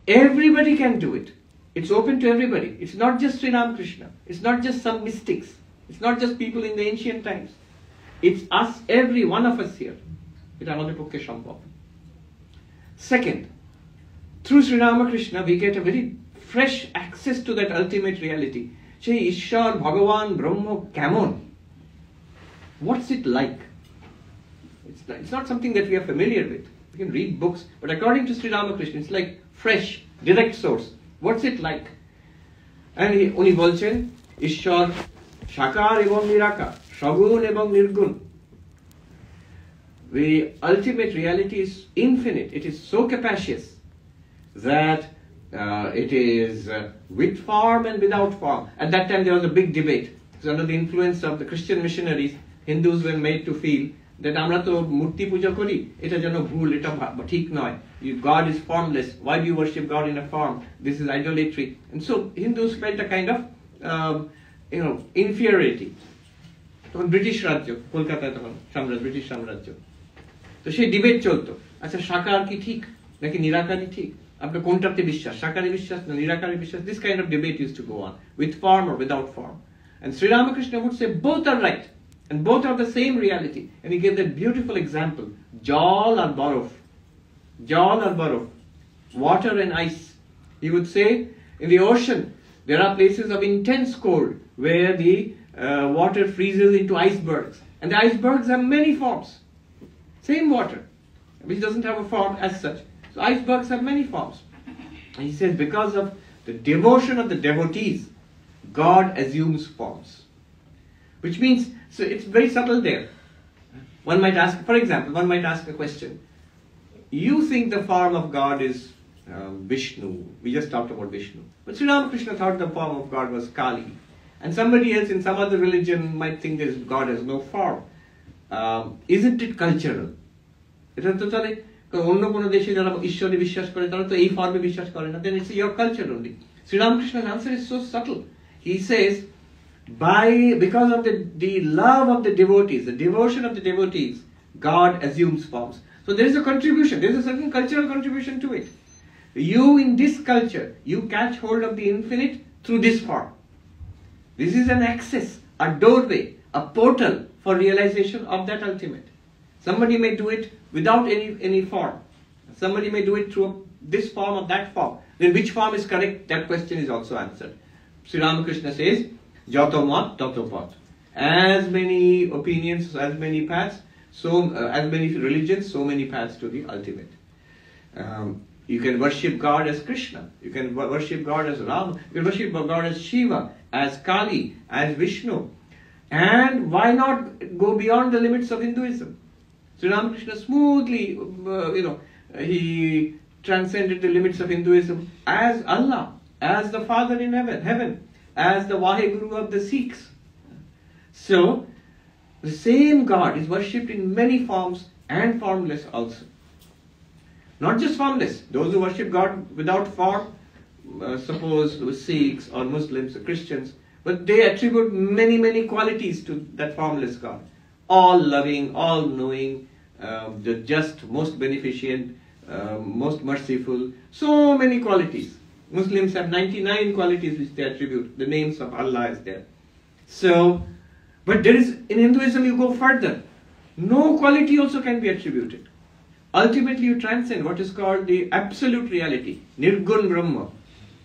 Everybody can do it. It's open to everybody. It's not just Sri Ramakrishna. It's not just some mystics. It's not just people in the ancient times. It's us, every one of us here. It's আমাদের পক্ষে সম্ভব. Second, through Sri Ramakrishna we get a very fresh access to that ultimate reality. সেই ঈশ্বর, ভগবান, ব্রহ্ম কেমন? What's it like? It's not something that we are familiar with. We can read books, but according to Sri Ramakrishna, it's like fresh, direct source. What's it like? And উনি বলছেন, ঈশ্বর সাকার এবং নিরাকার, সগুণ এবং নির্গুণ. The ultimate reality is infinite. It is so capacious that it is with form and without form. At that time there was a big debate. So under the influence of the Christian missionaries, Hindus were made to feel that আমরা তো মূর্তি পূজা করি, এটা যেন ভুল, এটা ঠিক নয়. God is formless. Why do you worship God in a form? This is idolatry. And so Hindus felt a kind of inferiority. তখন ব্রিটিশ রাজ্য, কলকাতায় তখন ব্রিটিশ সাম্রাজ্য, তো সেই ডিবেট চলতো, আচ্ছা সাকার কি ঠিক নাকি নিরাকারই ঠিক, আপনার কোনটাতে বিশ্বাস, সাকারে বিশ্বাস না নিরাকারে বিশ্বাস? This kind of debate used to go on, with form or without form. And Sri Ramakrishna would say both are right and both are the same reality. And he gave that beautiful example, jal or borof, water and ice. He would say in the ocean there are places of intense cold where the water freezes into icebergs, and the icebergs have many forms. Same water, which doesn't have a form as such. So icebergs have many forms. And he says because of the devotion of the devotees, God assumes forms. Which means, so it's very subtle there. One might ask, for example, a question. You think the form of God is Vishnu. We just talked about Vishnu. But Sri Ramakrishna thought the form of God was Kali. And somebody else in some other religion might think this God has no form. Isn't it cultural? এটা তো তাহলে অন্য কোনো দেশে যারা ঈশ্বরে বিশ্বাস করে তারা তো এই ফর্মে বিশ্বাস করে না, then it's your culture only. Sri Ramakrishna's answer is so subtle. He says, because of the love of the devotees, the devotion of the devotees, God assumes forms. So there is a contribution, there is a certain cultural contribution to it. You in this culture, you catch hold of the infinite through this form. This is an access, a doorway, a portal for realization of that ultimate. Somebody may do it without any form. Somebody may do it through this form or that form. Then which form is correct? That question is also answered. Sri Ramakrishna says, Jato mat, tato pat. As many opinions, as many paths, as many religions, so many paths to the ultimate. You can worship God as Krishna. You can worship God as Rama. You can worship God as Shiva, as Kali, as Vishnu. And why not go beyond the limits of Hinduism? Sri Ramakrishna smoothly, he transcended the limits of Hinduism as Allah, as the Father in heaven, as the Vaheguru of the Sikhs. So, the same God is worshipped in many forms and formless also. Not just formless. Those who worship God without form, suppose Sikhs or Muslims or Christians, but they attribute many qualities to that formless God. All loving, all knowing, the just, most beneficent, most merciful, so many qualities. Muslims have 99 qualities which they attribute. The names of Allah is there. So, but there is, in Hinduism you go further. No quality also can be attributed. Ultimately you transcend what is called the absolute reality, Nirgun Brahma,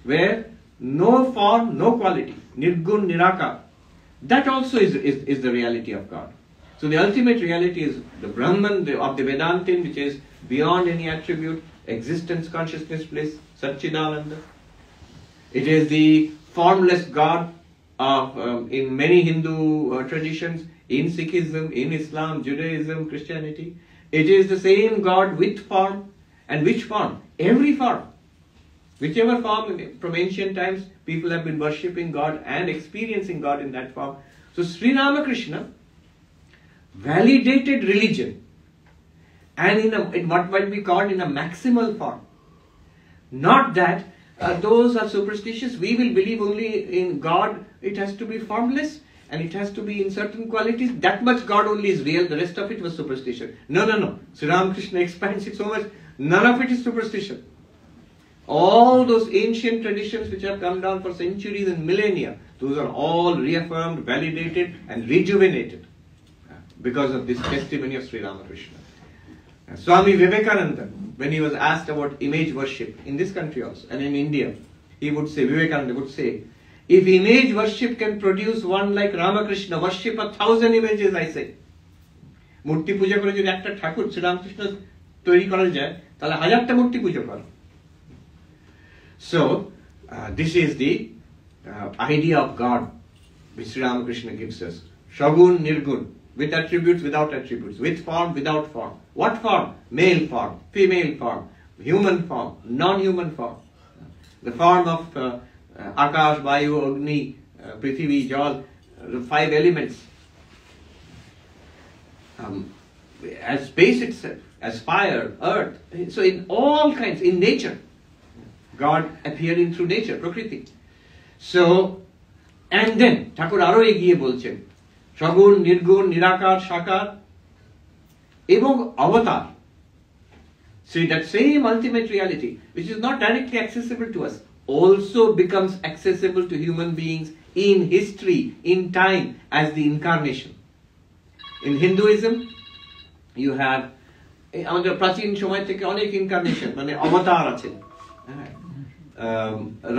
where no form, no quality, Nirgun Nirakar. That also is the reality of God. So the ultimate reality is the Brahman of the Vedantin, which is beyond any attribute, existence, consciousness, bliss, Satchidananda. It is the formless God of in many Hindu traditions, in Sikhism, in Islam, Judaism, Christianity. It is the same God with form. And which form? Every form. Whichever form from ancient times, people have been worshipping God and experiencing God in that form. So Sri Ramakrishna validated religion, and in what might be called in a maximal form. Not that those are superstitious, we will believe only in God, it has to be formless and it has to be in certain qualities, that much God only is real, the rest of it was superstition. No. Sri Ramakrishna expands it so much, none of it is superstition. All those ancient traditions which have come down for centuries and millennia, those are all reaffirmed, validated, and rejuvenated because of this testimony of Sri Ramakrishna. Swami Vivekananda, when he was asked about image worship in this country also and in India, Vivekananda would say, if image worship can produce one like Ramakrishna, worship 1,000 images, I say. মূর্তি পূজা করে যদি একটা ঠাকুর শ্রীরামকৃষ্ণ তৈরি করা যায় তাহলে 1000টা মূর্তি পূজা করো। So this is the idea of God which Sri Ramakrishna gives us. Shagun, Nirgun, with attributes, without attributes, with form, without form. What form? Male form, female form, human form, non-human form. The form of Akash, Vayu, Agni, Prithvi, Jal, the 5 elements. As space itself, as fire, earth. So in all kinds, in nature, God appearing through nature, Prakriti. So, and then, Thakur aro egiye bolchen, Shagun, Nirgun, Nirakar, Shakar, এবং avatar. See, that same ultimate reality, which is not directly accessible to us, also becomes accessible to human beings in history, in time, as the incarnation. In Hinduism, you have আমাদের প্রাচীন সময় থেকে অনেক incarnation মানে অবতার আছে,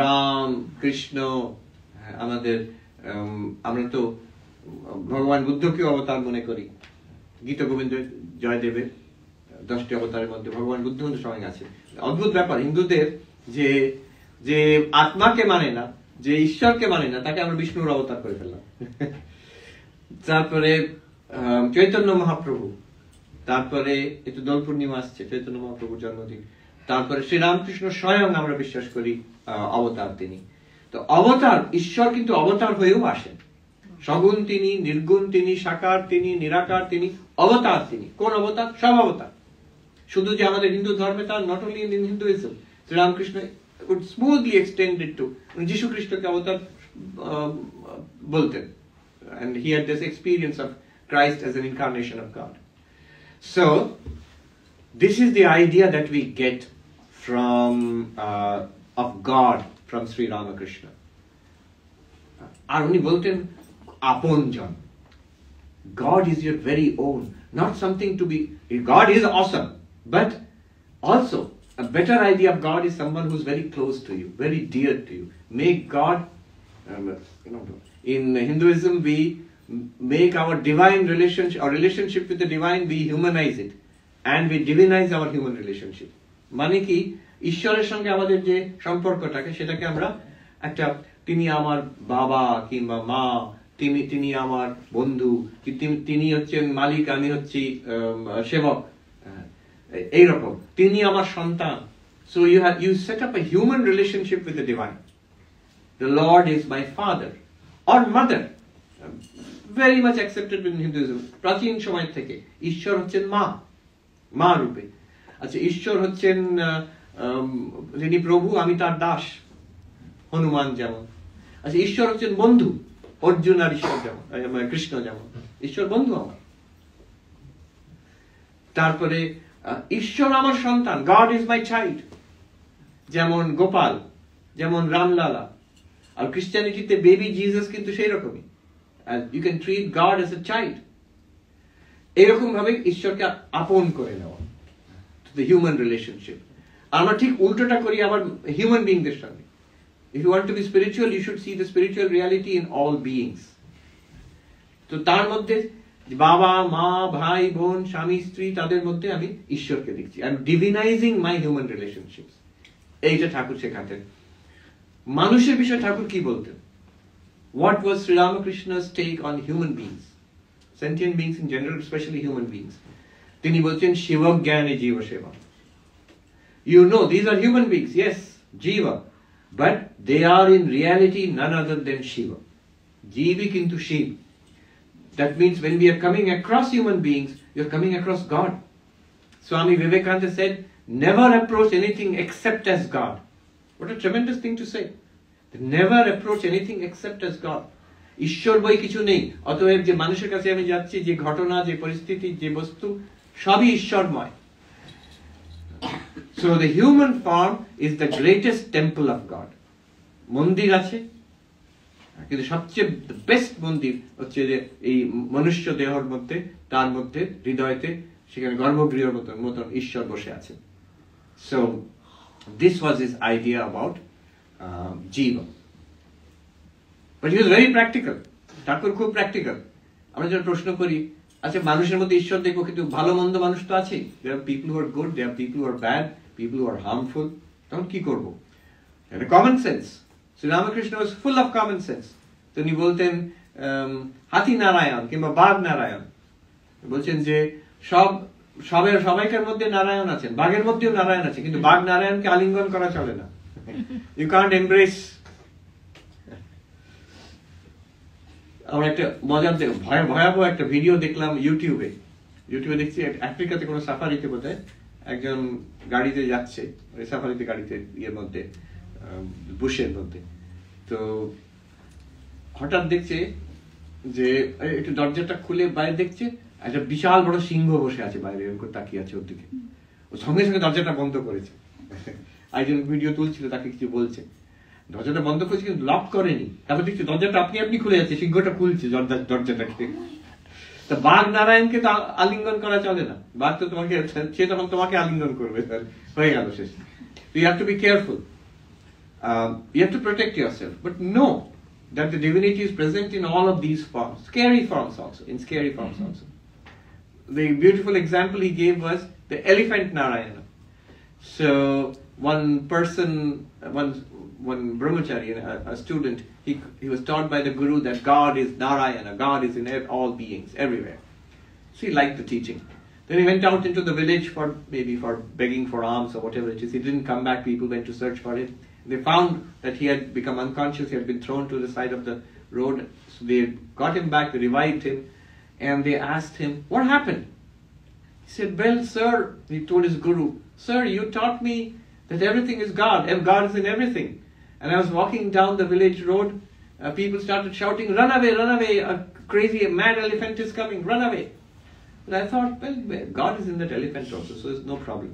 রাম, কৃষ্ণ, আমাদের আমরা তো ভগবান বুদ্ধকেও অবতার মনে করি। গীত গোবিন্দ জয়দেবের 10টি অবতারের মধ্যে ভগবান বুদ্ধ স্বয়ং আছে। অদ্ভুত ব্যাপার, হিন্দুদের যে যে আত্মাকে মানে না, যে ঈশ্বরকে মানে না, তাকে আমরা বিষ্ণুর অবতার করে ফেললাম। তারপরে চৈতন্য মহাপ্রভু, তারপরে একটু দোল পূর্ণিমা আসছে, চৈতন্য মহাপ্রভুর জন্মদিন, তারপরে শ্রীরামকৃষ্ণ স্বয়ং আমরা বিশ্বাস করি অবতার তিনি। তো অবতার, ঈশ্বর কিন্তু অবতার হয়েও আসেন। সগুণ তিনি, নির্গুণ তিনি, সাকার তিনি, নিরাকার তিনি, অবতার তিনি। কোন অবতার? সব অবতার। শুধু যে আমাদের হিন্দু ধর্মে তা not only in Hinduism, Sri Ramakrishna would smoothly extend it to যিশু খ্রিস্টকে অবতার বলতেন, and he had this experience of Christ as an incarnation of God. So this is the idea that we get from of God from Sri Ramakrishna. আর উনি বলতেন আপনজন, God is your very own, not something to be. God is awesome, but also a better idea of God is someone who's very close to you, very dear to you. Make God, in Hinduism we make our divine relationship, our relationship with the divine, we humanize it and we divinize our human relationship. মানে কি, ঈশ্বরের সঙ্গে আমাদের যে সম্পর্কটাকে, সেটাকে আমরা একটা, তিনি আমার বাবা কিংবা মা, তিনি আমার বন্ধু, তিনি হচ্ছেন মালিক, আমি হচ্ছি সেবক, এইরকম, তিনি আমার সন্তান। So you set up a human relationship with the divine. The Lord is my father or mother, very much accepted in Hinduism প্রাচীন সময় থেকে। ঈশ্বর হচ্ছেন মা রূপে। আচ্ছা, ঈশ্বর হচ্ছেন যিনি প্রভু, আমি তার দাস, হনুমান যেমন। আচ্ছা, ঈশ্বর হচ্ছেন বন্ধু, অর্জুন আর ঈশ্বর যেমন, কৃষ্ণ যেমন, ঈশ্বর বন্ধু আমার। তারপরে ঈশ্বর আমার সন্তান, God is my child, যেমন গোপাল, যেমন রামলালা। আর ক্রিশ্চিয়ানিটিতে বেবি জিসাস কিন্তু সেই রকমই, you can treat God as a child. এরকম ভাবে ঈশ্বরকে আপন করে নেওয়া, the human relationship. আমরা ঠিক উল্টোটা করি আবার হিউম্যান বিইংদের সঙ্গে। If you want to be spiritual, you should see the spiritual reality in all beings. তো তার মধ্যে বাবা, মা, ভাই, বোন, স্বামী, স্ত্রী, তাদের মধ্যে আমি ঈশ্বরকে দেখছি। I am divinizing my human relationships. এইটা ঠাকুর শেখাতেন। মানুষের বিষয়ে ঠাকুর কি বলতেন? What was Sri Ramakrishna's take on human beings, sentient beings in general, especially human beings? তিনি বলছেন শিবজ্ঞানে জীব সেবা। You know, these are human beings, yes, jiva, but they are in reality none other than Shiva. Jivi kintu Shiv. That means when we are coming across human beings, we are coming across God. Swami Vivekananda said, never approach anything except as God. What a tremendous thing to say. Never approach anything except as God. ঈশ্বর বই কিছু নেই, অতএব যে মানুষের কাছে আমি যাচ্ছি, যে ঘটনা, যে পরিস্থিতি, যে বস্তু, সবই ঈশ্বরময়। So the human form is the greatest temple of God. মন্দির আছে, কিন্তু সবচেয়ে বেস্ট মন্দির হচ্ছে যে এই মনুষ্য দেহর মধ্যে, তার মধ্যে হৃদয়তে, সেখানে গর্ভগৃহের মতন ঈশ্বর বসে আছেন। So this was his idea about Jiva. But he was very practical. ঠাকুর খুব প্র্যাকটিক্যাল। আমরা যখন প্রশ্ন করি, আচ্ছা মানুষের মধ্যে ঈশ্বর দেখবো, কিন্তু ভালো মন্দ মানুষ তো আছেই। There are people who are good, there are people who are bad, people who are harmful. তখন কি করবো? Common sense. So Ramakrishna was full of common sense. তিনি বলতেন হাতি নারায়ণ কিংবা বাঘ নারায়ণ, বলছেন যে সবাইকার মধ্যে নারায়ণ আছেন, বাঘের মধ্যেও নারায়ণ আছে, কিন্তু বাঘ নারায়ণকে আলিঙ্গন করা চলে না। You can't embrace. আমরা একটা মজার ভয়াবহ একটা ভিডিও দেখলাম ইউটিউবে দেখছি, আফ্রিকাতে কোনো সাফারিতে বোধহয় একজন গাড়িতে যাচ্ছে, সাফারিতে গাড়িতে ইয়ের মধ্যে, বুশের মধ্যে, তো হঠাৎ দেখছে যে একটু দরজাটা খুলে বাইরে দেখছে একটা বিশাল বড় সিংহ বসে আছে বাইরে, এরকম করে তাকিয়ে আছে ওর দিকে। ও সঙ্গে সঙ্গে দরজাটা বন্ধ করেছে। একজন ভিডিও তুলছিল, তাকে কিছু বলছে, দরজাটা বন্ধ করেছে কিন্তু লক করেনি। তারপর দেখছি দরজাটা আপনি খুলে যাচ্ছে, সিংহটা খুলছে দরজাটাকে। তা বাঘ নারায়ণকে তো আলিঙ্গন করা চলে না, বাঘ তো তোমাকে, সে তখন তোমাকে আলিঙ্গন করবে, হয়ে গেল শেষ। You have to be careful. You have to protect yourself, but know that the divinity is present in all of these forms, scary forms also, in scary forms also. The beautiful example he gave was the elephant Narayana. So one person, one brahmachari, a student, he was taught by the guru that God is Narayana, God is in all beings, everywhere. So he liked the teaching. Then he went out into the village for begging for alms or whatever it is. He didn't come back, people went to search for him. They found that he had become unconscious, he had been thrown to the side of the road. So they got him back, they revived him, and they asked him, what happened? He said, well, sir, he told his guru, sir, you taught me that everything is God, and God is in everything. And I was walking down the village road, people started shouting, run away, a crazy, mad elephant is coming, run away. And I thought, well, God is in that elephant also, so there's no problem.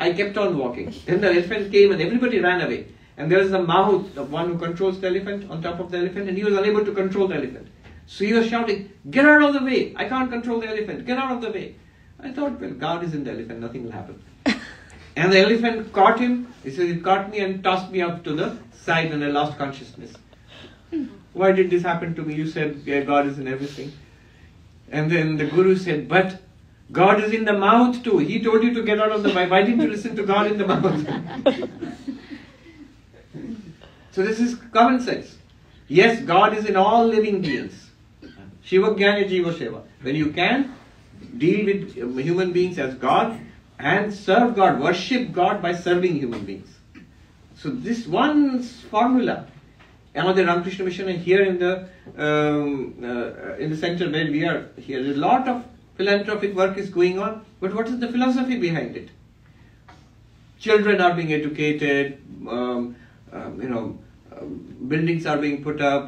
I kept on walking. Then the elephant came and everybody ran away. And there was a Mahut, the one who controls the elephant, on top of the elephant, and he was unable to control the elephant. So he was shouting, get out of the way, I can't control the elephant, get out of the way. I thought, well, God is in the elephant, nothing will happen. And the elephant caught him, he said, it caught me and tossed me up to the side and I lost consciousness. Why did this happen to me? You said, yeah, God is in everything. And then the guru said, but God is in the mouth too. He told you to get out of the mouth. Why didn't you listen to God in the mouth? So this is common sense. Yes, God is in all living beings. Shiva Jnana Jiva Seva. When you can deal with human beings as God and serve God, worship God by serving human beings. So this one formula, আমাদের Ramakrishna Mission here in the center where we are here, there's a lot of philanthropic work is going on, but what is the philosophy behind it? Children are being educated, buildings are being put up,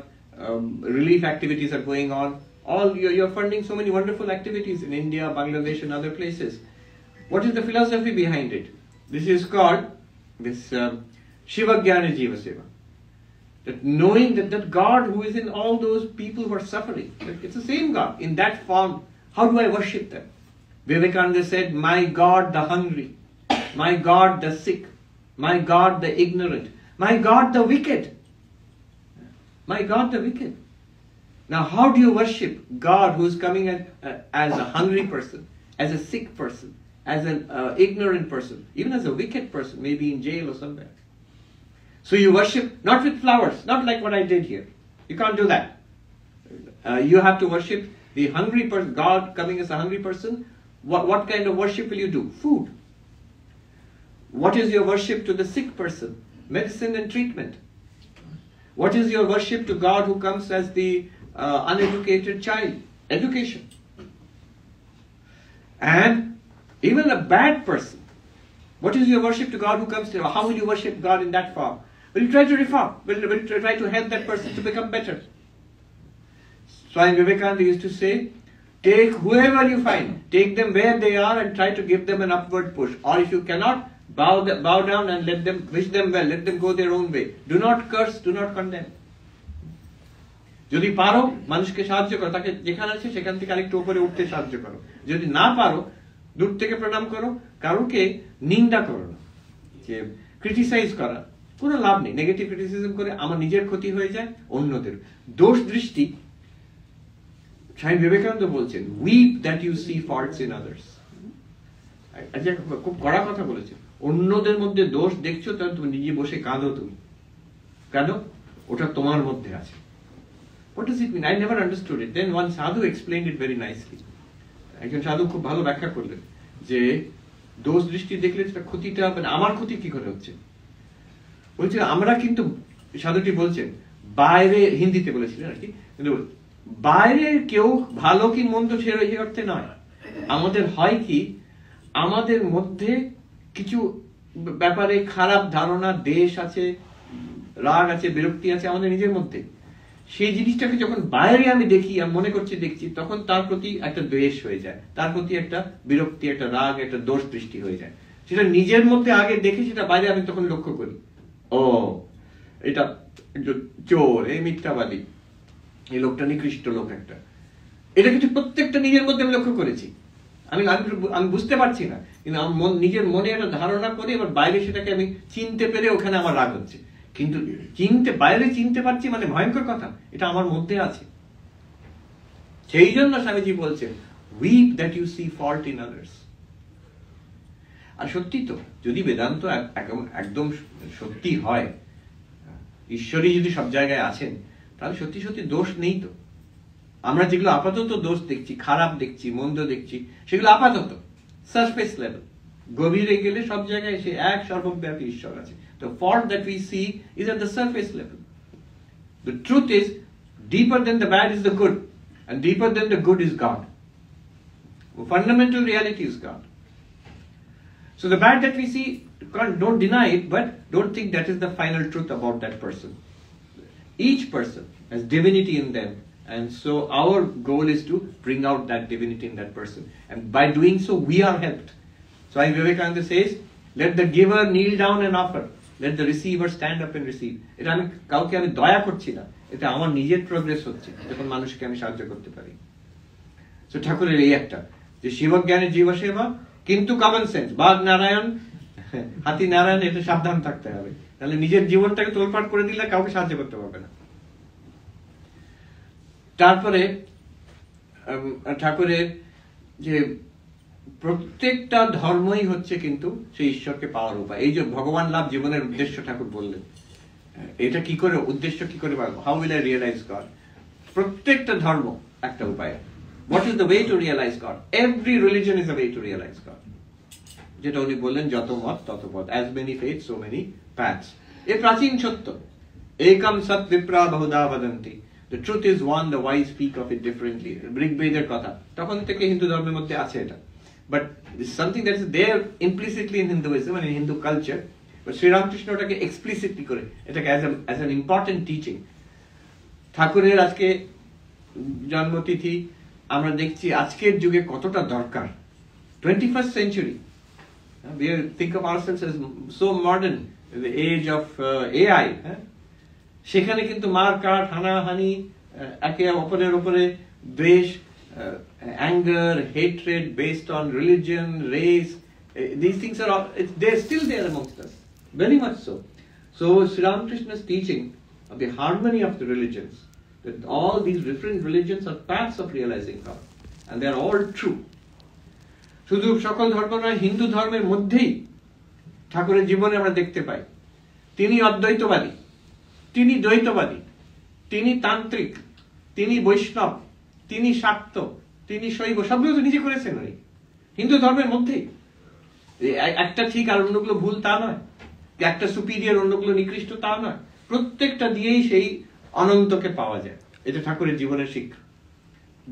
relief activities are going on. All you're funding so many wonderful activities in India, Bangladesh, and other places. What is the philosophy behind it? This is called Shiva Jnana Jiva Seva. That knowing that God who is in all those people who are suffering, it's the same God in that form. How do I worship them? Vivekananda said, my God the hungry, my God the sick, my God the ignorant, my God the wicked. My God the wicked. Now how do you worship God who is coming as a hungry person, as a sick person, as an ignorant person, even as a wicked person, maybe in jail or somewhere? So you worship not with flowers, not like what I did here. You can't do that. You have to worship the hungry person, God coming as a hungry person. What kind of worship will you do? Food. What is your worship to the sick person? Medicine and treatment. What is your worship to God who comes as the uneducated child? Education. And even a bad person, what is your worship to God who comes to? How will you worship God in that form? Will you try to reform? Will you try to help that person to become better? Swami Vivekananda used to say, take whoever you find, take them where they are and try to give them an upward push. Or if you cannot, bow down and let them, wish them well, let them go their own way. Do not curse, do not condemn. যদি পারো মানুষকে সাহায্য করো, তাকে যেখানে আছে সেখান থেকে আরেকটু উপরে উঠতে সাহায্য করো। যদি না পারো দূর থেকে প্রণাম করো, কারোকে নিন্দা করো না। যে ক্রিটিসাইজ করা কোনো লাভ নেই। নেগেটিভ ক্রিটিসিজম করে আমার নিজের ক্ষতি হয়ে যায়, অন্যদের। দোষ দৃষ্টি, স্বামী বিবেকানন্দ বলছেন, weep that you see faults in others. আচ্ছা, খুব কড়া কথা বলেছেন। অন্যদের মধ্যে দোষ দেখছো, তাহলে তুমি নিজে বসে কাঁদো। তুমি কাঁদো, ওটা তোমার মধ্যে আছে। What does it mean? I never understood it. Then one sadhu explained it very nicely. একজন সাধু খুব ভালো ব্যাখ্যা করলেন যে দোষ দৃষ্টি দেখলে সেটা ক্ষতিটা, মানে আমার ক্ষতি কি করে হচ্ছে। বলছে আমরা কিন্তু, সাধুটি বলছেন, বাইরে, হিন্দিতে বলেছিলেন আর কি, কিন্তু বাইরে কেউ ভালো কি মন্দ সেটা এই অর্থে নয়। আমাদের হয় কি, আমাদের মধ্যে কিছু ব্যাপারে খারাপ ধারণা, দেশ আছে, রাগ আছে, বিরক্তি আছে আমাদের নিজের মধ্যে। সেই জিনিসটাকে যখন বাইরে আমি দেখি, আমি মনে করছি দেখছি, তখন তার প্রতি একটা দ্বেষ হয়ে যায়, তার প্রতি একটা বিরক্তি, একটা রাগ, একটা দোষ সৃষ্টি হয়ে যায়। সেটা নিজের মধ্যে আগে দেখে সেটা বাইরে আমি তখন লক্ষ্য করি, ও এটা চোর, এই মিথ্যাবাদী, এই লোকটা নিকৃষ্ট লোক একটা। এটা কিন্তু প্রত্যেকটা নিজের মধ্যে আমি লক্ষ্য করেছি। আমি বুঝতে পারছি না, কিন্তু আমার নিজের মনে একটা ধারণা করে, এবার বাইরে সেটাকে আমি চিনতে পেরে ওখানে আমার রাগ হচ্ছে। কিন্তু বাইরে চিনতে পারছি মানে ভয়ঙ্কর কথা, এটা আমার মধ্যে আছে। সেই জন্য স্বামীজি বলছেন, weep that you see fault in others. আর সত্যি তো, যদি বেদান্ত একদম সত্যি হয়, ঈশ্বরই যদি সব জায়গায় আছেন, তাহলে সত্যি সত্যি দোষ নেই তো। আমরা যেগুলো আপাতত দোষ দেখছি, খারাপ দেখছি, মন্দ দেখছি, সেগুলো আপাতত সারফেস লেভেল। গভীরে গেলে সব জায়গায় সে এক সর্বব্যাপী ঈশ্বর আছে। The fault that we see is at the surface level. The truth is, deeper than the bad is the good, and deeper than the good is God. The fundamental reality is God. So the bad that we see, don't deny it, but don't think that is the final truth about that person. Each person has divinity in them, and so our goal is to bring out that divinity in that person. And by doing so, we are helped. So as Vivekananda says, let the giver kneel down and offer. Let the receiver stand up and receive. এটা আমি কাউকে আমি দয়া করছি না, এটা আমার নিজের প্রোগ্রেস হচ্ছে যখন মানুষকে আমি সাহায্য করতে পারি। তো ঠাকুরের এই একটা যে শিবজ্ঞানের জীব সেবা, কিন্তু কমন সেন্স, বাঘ নারায়ণ, হাতি নারায়ণ, এটা সাবধান থাকতে হবে, তাহলে নিজের জীবনটাকে তোলপাড় করে দিলে কাউকে সাহায্য করতে পারবে না। তারপরে ঠাকুরের যে প্রত্যেকটা ধর্মই হচ্ছে কিন্তু সেই ঈশ্বরকে পাওয়ার উপায়। এই যে ভগবান লাভ জীবনের উদ্দেশ্য ঠাকুর বললেন, এটা কি করে, উদ্দেশ্য কি করে পাবো, how will I realise God. প্রত্যেকটা ধর্ম একটা উপায়। What is the way to realise God? Every religion is a way to realise God. যেটা উনি বললেন, যত মত তত পথ, as many faith so many paths. এ প্রাচীন সত্য, একম সৎ বিপ্রা বহুধা বদন্তি। The truth is one, the wise speak of it differently. ঋগ্বেদের কথা, তখন থেকে হিন্দু ধর্মের মধ্যে আছে এটা। But this is something that is there implicitly in Hinduism and in Hindu culture. But Sri Ramakrishna ওটাকে explicitly করে, এটাকে as an important teaching. ঠাকুরের আজকে জন্মতিথি আমরা দেখছি আজকের যুগে কতটা দরকার। 21st century. We think of ourselves as so modern, in the age of AI. সেখানে কিন্তু মার কাট, হানাহানি, একে অপরের উপরে দ্বেষ, anger, hatred based on religion, race, these things are all, they're still there amongst us, very much so. So Sri Ramakrishna's teaching of the harmony of the religions, that all these different religions are paths of realizing God, and they are all true. শুধু সকল ধর্ম নয়, হিন্দু ধর্মের মধ্যেই ঠাকুরের জীবনে আমরা দেখতে পাই তিনি অদ্বৈতবাদী, তিনি দ্বৈতবাদী, তিনি তান্ত্রিক, তিনি বৈষ্ণব, তিনি শাক্ত, তিনি শৈব, সবগুলো তো নিজে করেছেন উনি হিন্দু ধর্মের মধ্যেই। একটা ঠিক আর অন্যগুলো ভুল তা নয়, একটা সুপিরিয়র অন্যগুলো নিকৃষ্ট তা নয়, প্রত্যেকটা দিয়েই সেই অনন্তকে পাওয়া যায়। এটা ঠাকুরের জীবনের শিক্ষা।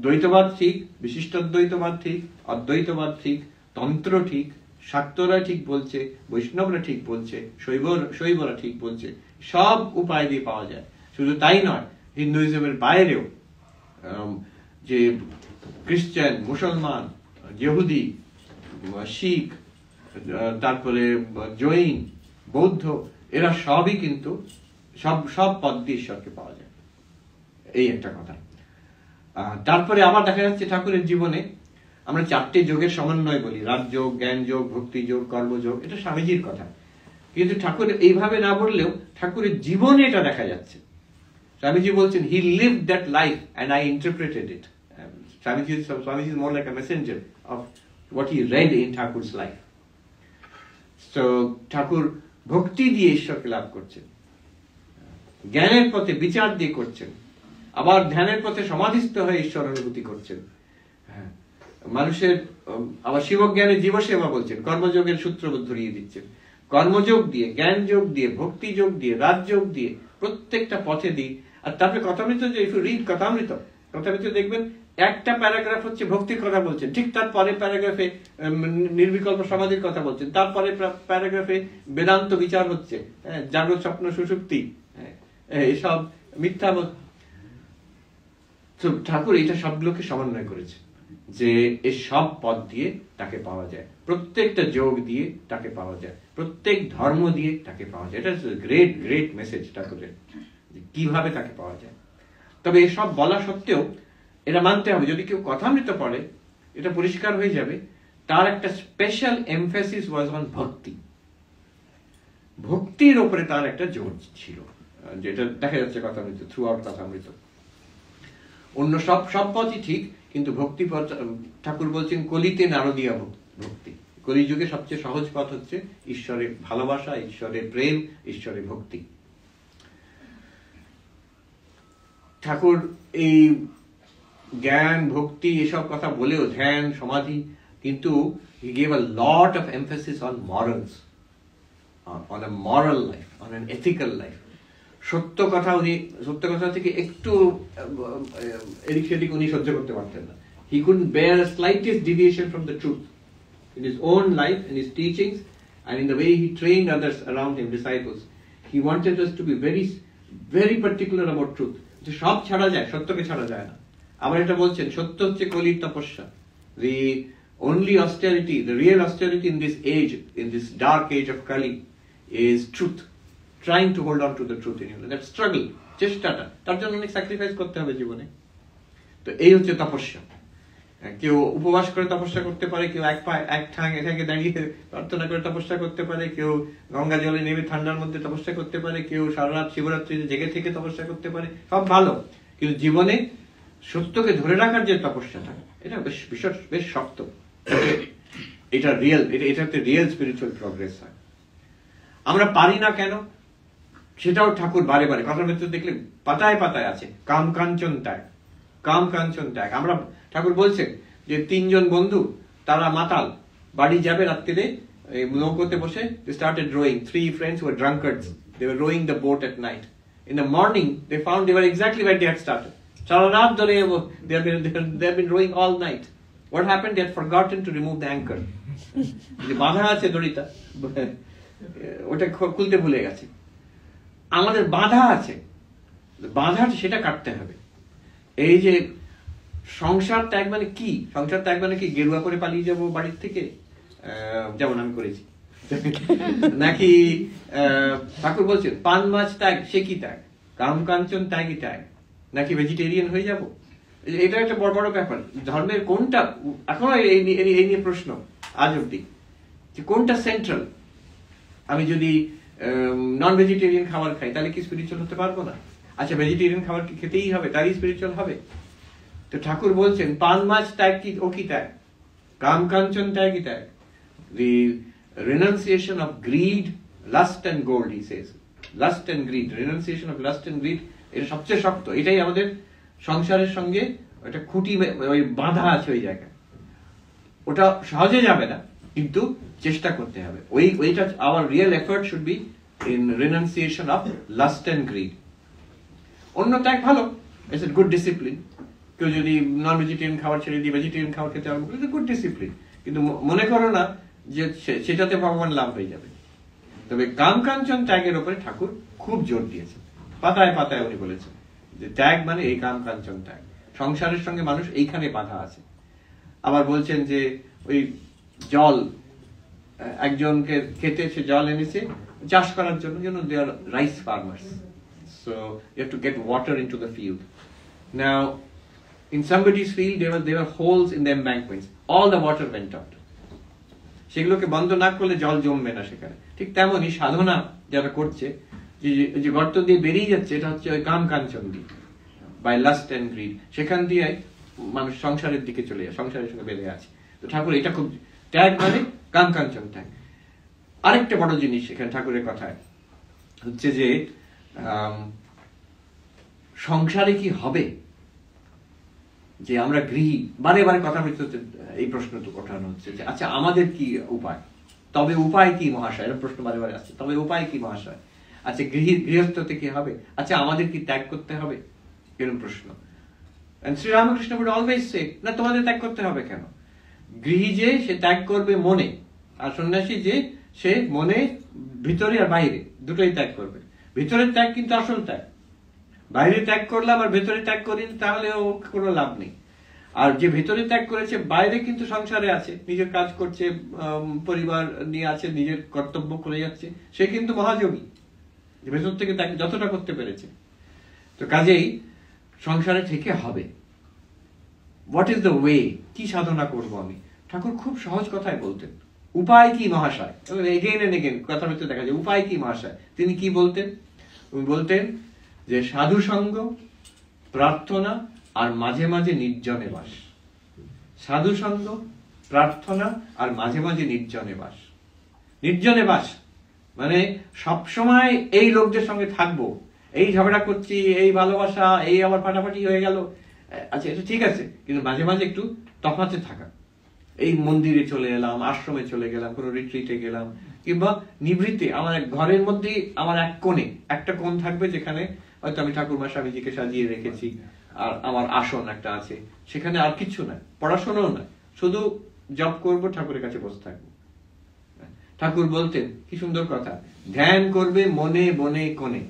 দ্বৈতবাদ ঠিক, বিশিষ্টাদ্বৈতবাদ ঠিক, অদ্বৈতবাদ ঠিক, তন্ত্র ঠিক, শাক্তরা ঠিক বলছে, বৈষ্ণবরা ঠিক বলছে, শৈবরা ঠিক বলছে, সব উপায় দিয়ে পাওয়া যায়। শুধু তাই নয়, হিন্দুইজমের বাইরেও যে খ্রিস্টান, মুসলমান, ইহুদি, শিখ, তারপরে জৈন, বৌদ্ধ, এরা সবই কিন্তু সব পদ দিয়ে ঈশ্বরকে পাওয়া যায়, এই একটা কথা। তারপরে আবার দেখা যাচ্ছে ঠাকুরের জীবনে আমরা 4টে যোগের সমন্বয় বলি, রাজযোগ, জ্ঞান যোগ, ভক্তি যোগ, কর্মযোগ, এটা স্বামীজির কথা, কিন্তু ঠাকুর এইভাবে না বললেও ঠাকুরের জীবনে এটা দেখা যাচ্ছে। স্বামীজি বলছেন he lived that life and I interpreted it. Swamiji is more like a messenger of what he read in Thakur's life. So ঠাকুর ভক্তি দিয়ে ঈশ্বরকে লাভ করছেন, জ্ঞানের পথে বিচার দিয়ে করছেন, আবার ধ্যানের পথে সমাধিস্থ হয়ে ঈশ্বর অনুভূতি করছেন। মানুষের আবার শিবজ্ঞানের জীবসেবা বলছেন, কর্মযোগের সূত্র ধরিয়ে দিচ্ছেন। কর্মযোগ দিয়ে, জ্ঞান যোগ দিয়ে, ভক্তি যোগ দিয়ে, রাজযোগ দিয়ে, প্রত্যেকটা পথে দিয়ে। আর তারপরে কথামৃত, যে ইফ ইউ রিড কথামৃত দেখবেন একটা প্যারাগ্রাফ হচ্ছে ভক্তির কথা বলছেন, ঠিক তার পরের প্যারাগ্রাফে নির্বিকল্প সমাধির কথা বলছেন, তারপরে প্যারাগ্রাফে বেদান্ত বিচার হচ্ছে, জাগ্রত স্বপ্ন সুষুপ্তি, এসব মিথ্যা। ঠাকুর এটা সবগুলোকে সমন্বয় করেছে, যে এই সব পথ দিয়ে তাকে পাওয়া যায়, প্রত্যেকটা যোগ দিয়ে তাকে পাওয়া যায়, প্রত্যেক ধর্ম দিয়ে তাকে পাওয়া যায়। এটা গ্রেট গ্রেট মেসেজ ঠাকুরের, কিভাবে তাকে পাওয়া যায়। তবে এসব বলা সত্ত্বেও এটা মানতে হবে, যদি কেউ কথামৃত পড়ে এটা পরিষ্কার হয়ে যাবে, তার একটা স্পেশাল এমফেসিস ওয়াজ অন ভক্তি। ভক্তির ওপরে তার একটা জোর ছিল, যেটা দেখা যাচ্ছে কথামৃত, থ্রু আউট কথামৃত। অন্য সব পথই ঠিক, কিন্তু ভক্তি পথ ঠাকুর বলছেন কলিতে নারদিয়া ভক্তি। কলিযুগে সবচেয়ে সহজ পথ হচ্ছে ঈশ্বরের ভালোবাসা, ঈশ্বরের প্রেম, ঈশ্বরের ভক্তি। ঠাকুর এই জ্ঞান, ভক্তি এসব কথা বলেও, ধ্যান, সমাধি, কিন্তু he gave a lot of emphasis on morals, on a moral life, on an ethical life. সত্য কথা থেকে একটু এদিক সেদিক উনি সহ্য করতে পারতেন না। He couldn't bear a slightest deviation from the truth in his own life, in his teachings, and in the way he trained others around him, disciples. He wanted us to be very, very particular about truth. যে সব ছাড়া যায়, সত্যকে ছাড়া যায় না। আবার এটা বলছেন সত্য হচ্ছে কলির তপস্যা। The only austerity, the real austerity in this age, in this dark age of Kali, is truth. Trying to hold on to the truth in you. That struggle, চেষ্টাটা, তার জন্য অনেক স্যাক্রিফাইস করতে হবে জীবনে। তো এই হচ্ছে তপস্যা। কেউ উপবাস করে তপস্যা করতে পারে, কেউ এক ঠাঙে দাঁড়িয়ে প্রার্থনা করে তপস্যা করতে পারে, কেউ গঙ্গা জলে নেমে ঠান্ডার মধ্যে তপস্যা করতে পারে, কেউ সারা রাত শিবরাত্রিতে জেগে থেকে তপস্যা করতে পারে, সব ভালো। কিন্তু জীবনে সত্যকে ধরে রাখার যে তপস্যাটা, এটা বেশ শক্ত। এটা রিয়েল, এটাতে রিয়েল স্পিরিচুয়াল প্রগ্রেস হয়। আমরা পারি না কেন, সেটাও ঠাকুর বারে বারে কথার ভেতরে দেখলে পাতায় পাতায় আছে। কাম কাঞ্চন ত্যাগ। আমরা ঠাকুর বলছেন যে 3 জন বন্ধু, তারা মাতাল, বাড়ি যাবে রাত্রিরে, নৌকোতে বসে they started rowing. 3 friends were drunkards. They were rowing the boat at night. In the morning they found they were exactly where they had started. সারা রাত ধরে they have been rowing all night. What happened? They had forgotten to remove the anchor. যে বাঁধা আছে দড়িটা, ওটা খুলতে ভুলে গেছে। আমাদের বাঁধা আছে, সেটা কাটতে হবে। এই যে সংসার ত্যাগ মানে কি? সংসার ত্যাগ মানে কি গেরুয়া করে পালিয়ে যাবো বাড়ির থেকে, যেমন আমি করেছি, নাকি ঠাকুর বলছেন পান মাছ ত্যাগ, সে কি ত্যাগ? কাম কাঞ্চন ত্যাগই ত্যাগ, নাকি ভেজিটেরিয়ান হয়ে যাব? এটা একটা বড় বড় ব্যাপার। ধর্মের কোনটা এখনো এই নিয়ে প্রশ্ন আজ অব্দি, যে কোনটা সেন্ট্রাল। আমি যদি নন ভেজিটেরিয়ান খাবার খাই, তাহলে কি স্পিরিচুয়াল হতে পারবো না? আচ্ছা, ভেজিটেরিয়ান খাবার কি খেতেই হবে, তারই স্পিরিচুয়াল হবে? তো ঠাকুর বলছেন পান মাছ ত্যাগ কি, ও কি ত্যাগ? কাম কাঞ্চন ত্যাগই ত্যাগ। The renunciation of greed, lust and gold, he says. Lust and greed, renunciation of lust and greed, এটা সবচেয়ে শক্ত। এটাই আমাদের সংসারের সঙ্গে একটা খুঁটি, ওই বাঁধা আছে ওই জায়গায়। ওটা সহজে যাবে না, কিন্তু চেষ্টা করতে হবে। ওইটা our real effort should be in renunciation of lust and greed. অন্য ত্যাগ ভালো, it's a good discipline. কেউ যদি নন ভেজিটেরিয়ান খাবার ছেড়ে দিয়ে ভেজিটেরিয়ান খাবার খেতে আরম্ভ করে, গুড ডিসিপ্লিন। কিন্তু মনে করো না যে সেটাতে ভগবান লাভ হয়ে যাবে। তবে কাম কাঞ্চন ত্যাগের উপরে ঠাকুর খুব জোর দিয়েছেন, পাতায় পাতায় উনি বলেছেন যে ত্যাগ মানে এই কাম কাঞ্চন ত্যাগ। সংসারের সঙ্গে মানুষ এইখানে বাধা আছে। আবার বলছেন যে ওই জল একজনকে খেতে সে জল এনেছে চাষ করার জন্য, they are rice farmers, so you have to get water into the field. Now in somebody's field there were holes in the embankments, all the water went out. সেগুলোকে বন্ধ না করলে জল জমবে না সেখানে। ঠিক তেমনই সাধনা যারা করছে, যে গর্ত দিয়ে বেরিয়ে যাচ্ছে, এটা হচ্ছে ওই কাম কাঞ্চন দিয়ে, বাই লাস্ট এন্ড গ্রিড, সেখান দিয়ে মানুষ সংসারের দিকে চলে যায়, সংসারের সঙ্গে বেঁধে আছে। তো ঠাকুর এটা খুব ত্যাগ মানে কাম কাঞ্চন ত্যাগ। আরেকটা বড় জিনিস এখানে ঠাকুরের কথায় হচ্ছে যে সংসারে কি হবে, যে আমরা গৃহী, বারে বারে কথা বলতে এই প্রশ্ন তো ওঠানো হচ্ছে যে আচ্ছা আমাদের কি উপায়, তবে উপায় কি মহাশয়, এরকম প্রশ্ন বারে বারে আসছে, তবে উপায় কি মহাশয়, আচ্ছা গৃহস্থতে কি হবে, আচ্ছা আমাদের কি ত্যাগ করতে হবে, এরকম প্রশ্ন। Shri Ramakrishna would always say, না তোমাদের ত্যাগ করতে হবে কেন? গৃহী যে সে ত্যাগ করবে মনে, আর সন্ন্যাসী যে সে মনে, ভিতরে আর বাইরে দুটোই ত্যাগ করবে। ভিতরের ত্যাগ কিন্তু আসল ত্যাগ, বাইরে ত্যাগ করলাম আর ভেতরে ত্যাগ করিনি তাহলেও কোনো লাভ নেই। আর যে ভেতরে ত্যাগ করেছে বাইরে কিন্তু সংসারে আছে, নিজের কাজ করছে, পরিবার নিয়ে আছে, নিজের কর্তব্য করে যাচ্ছে, সে কিন্তু মহাযোগী, ভেতর থেকে ত্যাগ যতটা করতে পেরেছে। তো কাজেই সংসারে থেকে হবে। হোয়াট ইজ দ্য ওয়ে, কি সাধনা করব আমি? ঠাকুর খুব সহজ কথায় বলতেন, উপায় কি মহাশয়? এগেইন এন্ড এগেইন কথার মধ্যে দেখা যায় উপায় কি মহাশয়। তিনি কি বলতেন? বলতেন যে সাধু সঙ্গ, প্রার্থনা আর মাঝে মাঝে নির্জনে বাস। সাধু সঙ্গ, প্রার্থনা আর মাঝে মাঝে নির্জনে বাস। নির্জনে বাস মানে সবসময় এই লোকদের সঙ্গে থাকবো, এই ঝগড়া করছি, এই ভালোবাসা, এই আবার ফাটাফাটি হয়ে গেল, আচ্ছা এটা ঠিক আছে, কিন্তু মাঝে মাঝে একটু তফাতে থাকা। এই মন্দিরে চলে এলাম, আশ্রমে চলে গেলাম, কোনো রিট্রিটে গেলাম, কিংবা নিভৃতে আমার ঘরের মধ্যেই আমার এক কোণে একটা কোণ থাকবে যেখানে হয়তো আমি ঠাকুরমা স্বামীজিকে সাজিয়ে রেখেছি, আর আমার আসন একটা আছে, সেখানে আর কিছু না, পড়াশোনাও না, শুধু জপ করবো, ঠাকুরের কাছে বসে থাকবো। ঠাকুর বলতেন কি সুন্দর কথা, ধ্যান করবে মনে বনে কোণে।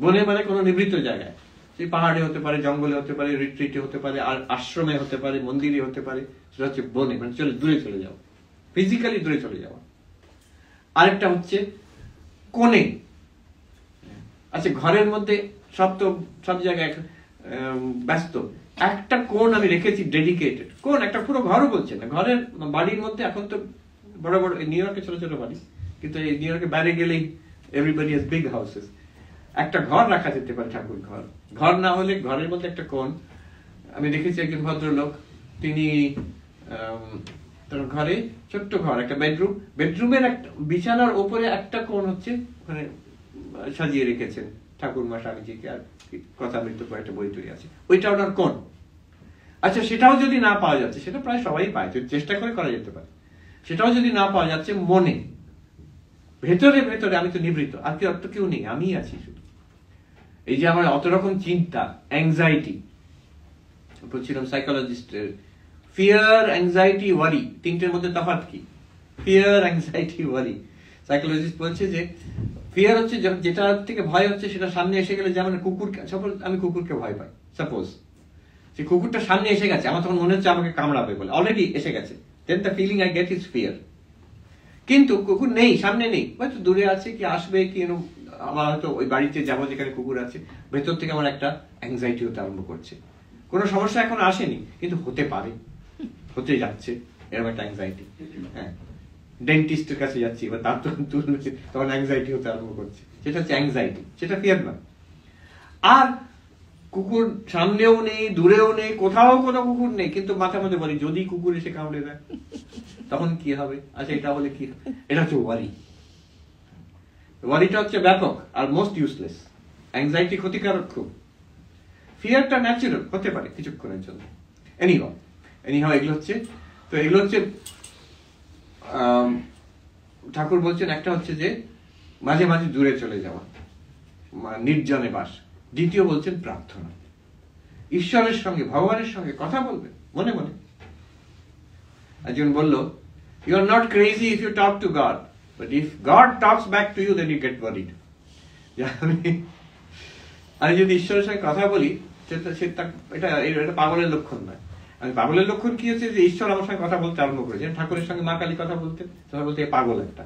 বনে মানে কোনো নিভৃত জায়গায়, সেই পাহাড়ে হতে পারে, জঙ্গলে হতে পারে, রিট্রিটে হতে পারে, আর আশ্রমে হতে পারে, মন্দিরে হতে পারে, সেটা হচ্ছে বনে, মানে দূরে চলে যাওয়া, ফিজিক্যালি দূরে চলে যাওয়া। আরেকটা হচ্ছে কোণে। আচ্ছা ঘরের মধ্যে সব জায়গায় ব্যস্ত, একটা কোণ আমি রেখেছি ডেডিকেটেড কোণ, একটা পুরো ঘরও বলছে না, ঘরের বাড়ির মধ্যে এখন তো বড় বড়, নিউ ইয়র্কে ছোট ছোট বাড়ি, কিন্তু এই নিউ ইয়র্কে বাইরে গেলেই এভরিবডি হ্যাজ বিগ হাউসেস। একটা ঘর রাখা যেতে পারে, ঠাকুর ঘর। ঘর না হলে ঘরের মধ্যে একটা কোণ। আমি দেখেছি একজন ভদ্রলোক, তিনি তার ঘরে ছোট্ট ঘর, একটা বেডরুম, বেডরুমের একটা বিছানার ওপরে একটা কোণ হচ্ছে ওখানে সাজিয়ে রেখেছেন ঠাকুরমা স্বামীজিকে, আর কথা মৃত্যু করে একটা বই তৈরি আছে, ওইটা ওনার কোণ। আচ্ছা সেটাও যদি না পাওয়া যাচ্ছে, সেটা প্রায় সবাই পায়, চেষ্টা করে করা যেতে পারে, সেটাও যদি না পাওয়া যাচ্ছে, মনে ভেতরে ভেতরে আমি তো নিবৃত, আর কেউ নেই, আমি আছি শুধু। এই যে আমার অত রকম চিন্তা, অ্যাংজাইটি, বলছিলাম সাইকোলজিস্টের, ফিয়ার, অ্যাংজাইটি, ওয়ারি, তিনটের মধ্যে তফাৎ কি? ফিয়ার, অ্যাংজাইটি, ওয়ারি। সাইকোলজিস্ট বলছে যে ফিয়ার হচ্ছে যেটা থেকে ভয় হচ্ছে সেটা সামনে এসে গেলে, যেমন কুকুর, সাপোজ আমি কুকুরকে ভয় পাই, সাপোজ যে কুকুরটা সামনে এসে গেছে, আমার তখন মনে হচ্ছে আমাকে কামড়াবে বলে, অলরেডি এসে গেছে, then the feeling I get is fear. কিন্তু কুকুর নেই, সামনে নেই, হয়তো দূরে আছে, কি আসবে, কি আমার হয়তো ওই বাড়িতে যাবো যেখানে কুকুর আছে, ভেতর থেকে আমার একটা অ্যাংজাইটি হতে আরম্ভ করছে। কোনো সমস্যা এখন আসেনি, কিন্তু হতে পারে, হতে যাচ্ছে, এরকম একটা অ্যাংজাইটি। হ্যাঁ, ডেন্টিস্টের কাছে যাচ্ছি বা দাঁত তুলছে, তখন অ্যাংজাইটি হতে আরম্ভ করছে, সেটা হচ্ছে অ্যাংজাইটি, সেটা ফিয়ার না। আর কুকুর সামনেও নেই, দূরেও নেই, কোথাও কোনো কুকুর নেই, কিন্তু মাথার মধ্যে বলি যদি কুকুর এসে কামড়ে দেয় তখন কি হবে, আচ্ছা এটা হলে কি, এটা হচ্ছে ওয়ারি। ওয়ারিটা হচ্ছে ব্যাপক আর মোস্ট ইউজলেস। অ্যাংজাইটি ক্ষতিকারক খুব, ফিয়ারটা ন্যাচুরাল হতে পারে কিছুক্ষণের জন্য। এনিহাও এগুলো হচ্ছে, তো এগুলো হচ্ছে ঠাকুর বলছেন, একটা হচ্ছে যে মাঝে মাঝে দূরে চলে যাওয়া, নির্জনে বাস। দ্বিতীয় বলছেন প্রার্থনা, ঈশ্বরের সঙ্গে, ভগবানের সঙ্গে কথা বলবে মনে মনে। একজন বলল, you are not crazy if you talk to God, but if God talks back to you then you get worried. আমি যদি ঈশ্বরের সঙ্গে কথা বলি, এটা পাগলের লক্ষণ নয়। আর পাগলের লক্ষণ কি হচ্ছে, যে ঈশ্বর আমার সঙ্গে কথা বলতে আরম্ভ করেছে। ঠাকুরের সঙ্গে মা কালী কথা বলতে পাগল একটা,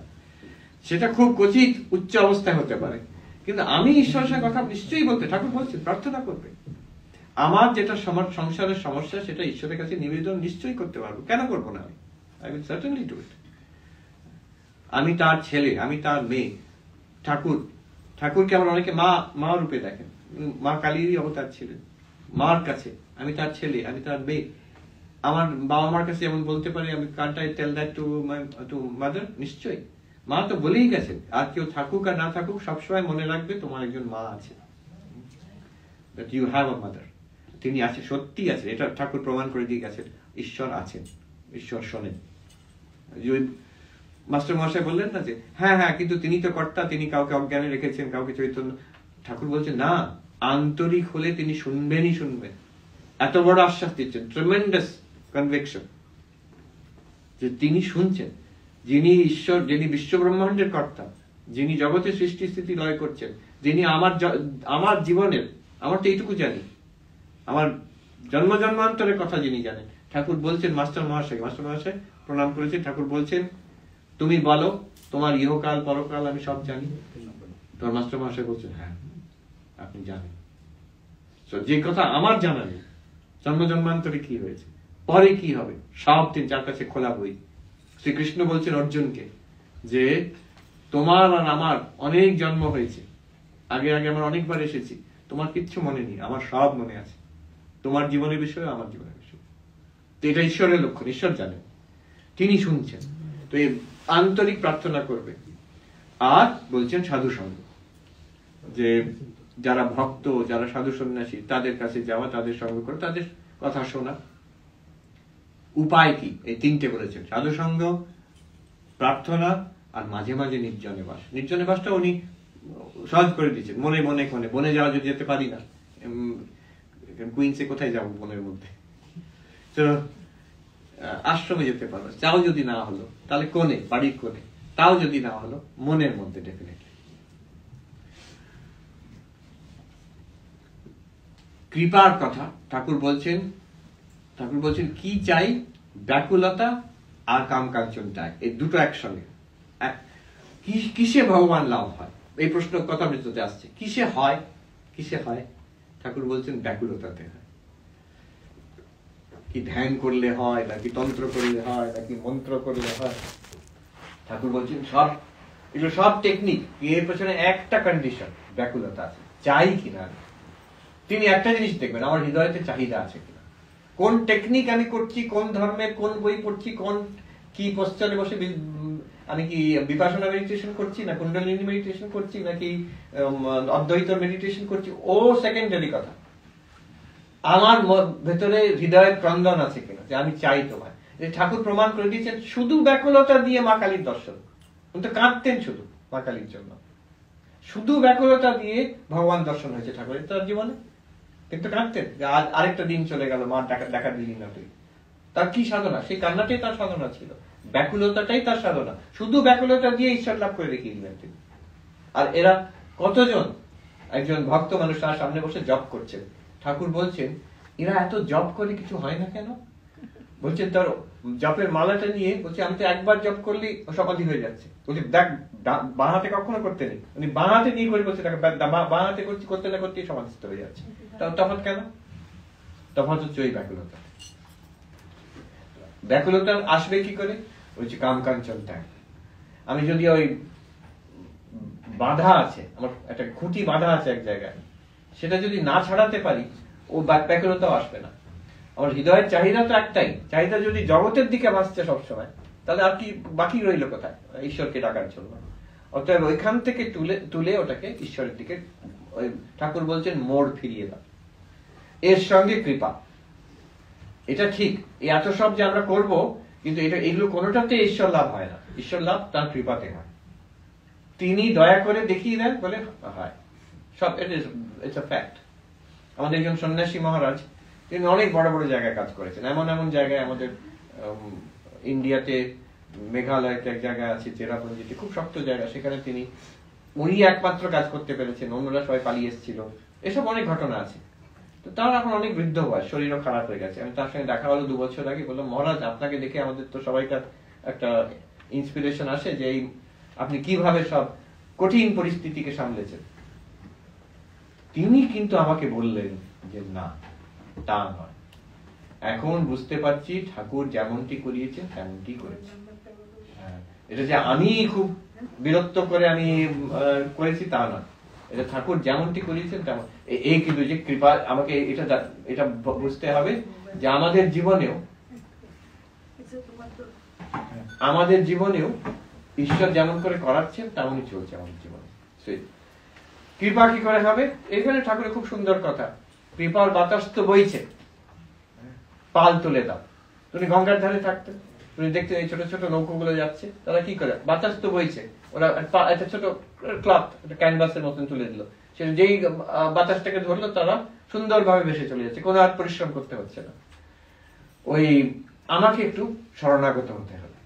সেটা খুব কচিত উচ্চ অবস্থায় হতে পারে, কিন্তু আমি ঈশ্বরের সঙ্গে কথা নিশ্চয়ই বলতে, ঠাকুর বলছেন প্রার্থনা করবে, আমার যেটা সংসারের সমস্যা সেটা ঈশ্বরের কাছে নিবেদন নিশ্চয়ই করতে পারবো, কেন করবো না, আমি I will certainly do it. আমি তার ছেলে, আমি তার মেয়ে। ঠাকুরকে আমরা অনেকে মা রূপে দেখেন, মা কালীরই অবতার ছিলেন। মার কাছে আমি তার ছেলে, আমি তার মেয়ে। আমার বাবা মার কাছে যেমন বলতে পারি, আমি can't I tell that to mother, নিশ্চয়ই। মা তো বলেই গেছেন, আর কেউ থাকুক আর না থাকুক সবসময় মনে রাখবে তোমার একজন মা আছে, that you have a mother. তিনি আছে, সত্যি আছে, এটা ঠাকুর প্রমাণ করে দিয়ে গেছেন, ঈশ্বর আছেন, ঈশ্বর শোনেন। মাস্টার মহাশয় বললেন না যে হ্যাঁ হ্যাঁ কিন্তু তিনি তো কর্তা, তিনি কাউকে অজ্ঞানে রেখেছেন, কাউকে চৈতন্য। ঠাকুর বলছেন না, আন্তরিক হলে তিনি শুনবেনই শুনবেন। এত বড় আশ্বাস দিচ্ছেন, ট্রেমেন্ডাস কনভিকশন, যে তিনি শুনছেন, যিনি ঈশ্বর, যিনি বিশ্ব ব্রহ্মাণ্ডের কর্তা, যিনি জগতের সৃষ্টি স্থিতি লয় করছেন, যিনি আমার জীবনের, আমার তো এইটুকু জানি, আমার জন্ম জন্মান্তরের কথা যিনি জানেন। ঠাকুর বলছেন মাস্টার মহাশয় প্রণাম করেছে, ঠাকুর বলছেন তুমি বলো, তোমার ইহকাল পরকাল আমি সব জানি। তোমার মাস্টার মহাশয় বলছেন হ্যাঁ আপনি জানেন, যে কথা আমার জানা নেই, জন্ম জন্মান্তরে কি হয়েছে, পরে কি হবে, সব দিন যার কাছে খোলা বই। শ্রীকৃষ্ণ বলছেন অর্জুনকে যে তোমার আর আমার অনেক জন্ম হয়েছে, আগে আমরা অনেকবার এসেছি, তোমার কিচ্ছু মনে নেই, আমার সব মনে আছে, তোমার জীবনের বিষয়ে আমার জীবনের বিষয়। তো এটা ঈশ্বরের লক্ষণ, ঈশ্বর জানেন, তিনি শুনছেন। তো এই আন্তরিক প্রার্থনা করবে। আর বলছেন সাধু সঙ্গ, যে যারা ভক্ত, যারা সাধু সন্ন্যাসী, তাদের কাছে যাওয়া, তাদের সঙ্গ করে, তাদের কথা শোনা। উপায় কি? এই তিনটে বলেছেন, সাধু সঙ্গ, প্রার্থনা, আর মাঝে মাঝে নির্জনে বাস। নির্জনে বাসটা উনি সহজ করে দিচ্ছেন, মনে মনে কোণে। বনে যাওয়া যদি যেতে পারি না, কুইন্সে কোথায় যাবো বনের মধ্যে, তো আশ্রমে যেতে পারবো, তাও যদি না হলো তাহলে কোণে, বাড়ির কোণে, তাও যদি না হলো মনের মধ্যে ডেফিনেটলি। কৃপার কথা ঠাকুর বলছেন কি চাই? ব্যাকুলতা আর কামকাঞ্চন চাই, এই দুটো একসঙ্গে। কিসে ভগবান লাভ হয়, এই প্রশ্ন কথা বৃত্ততে আসছে। কিসে হয়? ঠাকুর বলছেন ব্যাকুলতাতে হয়। কি ধ্যান করলে হয়, নাকি তন্ত্র করলে হয়, নাকি মন্ত্র করলে হয়? ঠাকুর বলছেন এগুলো সব টেকনিক, এর পেছনে একটা কন্ডিশন, ব্যাকুলতা আছে, চাই কিনা। তিনি একটা জিনিস দেখবেন, আমার হৃদয়তে চাহিদা আছে কিনা। কোন টেকনিক আমি করছি, কোন ধর্মের কোন বই পড়ছি, কি পোস্টারে বসে আমি কি বিপাশনা মেডিটেশন করছি, না কুণ্ডলিনী মেডিটেশন করছি, নাকি অদ্বৈত মেডিটেশন করছি, ও সেকেন্ডারি কথা। আমার ভেতরে হৃদয়ের ক্রন্দন আছে কিনা, যে আমি চাই তোমায়। ঠাকুর প্রমাণ করে দিয়েছেন শুধু ব্যাকুলতা দিয়ে মা কালীর দর্শন। উনি তো কাঁদতেন শুধু মা কালীর জন্য, শুধু ব্যাকুলতা দিয়ে ভগবান দর্শন হয়েছে ঠাকুরের তার জীবনে। কিন্তু কাঁদতেন যে আজ আরেকটা দিন চলে গেল, মা দেখা দিলি না তুই। তার কি সাধনা? সেই কান্নাটাই তার সাধনা ছিল, ব্যাকুলতাটাই তার সাধনা। শুধু ব্যাকুলতা দিয়ে ঈশ্বর লাভ করে দেখিয়ে দিলেন তিনি। আর এরা কতজন, একজন ভক্ত মানুষ তার সামনে বসে জপ করছেন, ঠাকুর বলছেন এরা এত জপ করে কিছু হয় না কেন? বলছেন তার জপের মালাটা নিয়ে বলছে আমি তো একবার জপ করলেই সমাধি হয়ে যাচ্ছে। বলছে দেখ, বাঁ হাতে কখনো করতে নেই, উনি বাঁ হাতে নিয়ে করে বলছে বাঁ হাতে করতে না করতেই সমাধিস্থ হয়ে যাচ্ছে। তফাৎ কেন? তফাৎ হচ্ছে ওই ব্যাকুলতা। ব্যাকুলতা আসবে কি করে? বলছে কামকাঞ্চন ত্যাগ। আমি যদি ওই বাধা আছে, আমার একটা খুঁটি বাধা আছে এক জায়গায়, সেটা যদি না ছাড়াতে পারি, ও ব্যাকুলতাও আসবে না। আমার হৃদয়ের চাহিদা তো একটাই, চাহিদা যদি জগতের দিকে ভাসছে সবসময়, তাহলে আর কি বাকি রইল কোথায় ঈশ্বরকে ডাকার জন্য? অতএব ওইখান থেকে তুলে ওটাকে ঈশ্বরের দিকে, ঠাকুর বলছেন মোড় ফিরিয়ে দাও। এর সঙ্গে কৃপা, এটা ঠিক। এত সব যে আমরা করব, কিন্তু এগুলো কোনোটাতে ঈশ্বর লাভ হয় না। ঈশ্বর লাভ তার কৃপাতে হয়। তিনি দয়া করে দেখিয়ে দেন বলে হয় সব। It's a fact. আমাদের একজন সন্ন্যাসী মহারাজ, তিনি অনেক বড় বড় জায়গায় কাজ করেছেন। এমন জায়গায় আমাদের ইন্ডিয়াতে, মেঘালয়তে এক জায়গায় আছে চেরাপুঞ্জিতে, খুব শক্ত জায়গা, সেখানে উনি একমাত্র কাজ করতে পেরেছেন, অন্যরা সবাই পালিয়ে এসেছিল। এসব অনেক ঘটনা আছে। তো তার এখন অনেক বৃদ্ধ বয়স, শরীরও খারাপ হয়ে গেছে। আমি তার সঙ্গে দেখা হলো 2 বছর আগে, বললাম মহারাজ আপনাকে দেখে আমাদের তো সবাইকার একটা ইন্সপিরেশন আসে যে আপনি কিভাবে সব কঠিন পরিস্থিতিকে সামলেছেন। তিনি কিন্তু আমাকে বললেন যে না, তা নয়, এখন বুঝতে পারছি ঠাকুর যেমনটি করিয়েছেন তেমনটি করেছেন। এটা যে আমি খুব বিরক্ত করে আমি করেছি তা নয়, এটা ঠাকুর যেমনটি করিয়েছেন তেমন। এই কিন্তু যে কৃপা, আমাকে এটা বুঝতে হবে যে আমাদের জীবনেও ঈশ্বর যেমন করে করাচ্ছেন তেমনই চলছে আমাদের জীবনে। কৃপা কি করে হবে? এখানে ঠাকুরের খুব সুন্দর কথা, কৃপার বাতাস তো বইছে, পাল তুলে দাও। তুমি গঙ্গার ধারে থাকতে তুমি দেখতে এই ছোট ছোট নৌকোগুলো যাচ্ছে, তারা কি করে? বাতাস তো বইছে, ওরা একটা ছোট ক্লথ, একটা ক্যানভাসের মতন তুলে দিল, সেটা যেই বাতাসটাকে ধরলো তারা সুন্দরভাবে ভেসে চলে যাচ্ছে, কোনো আর পরিশ্রম করতে হচ্ছে না। ওই আমাকে একটু শরণাগত হতে হবে,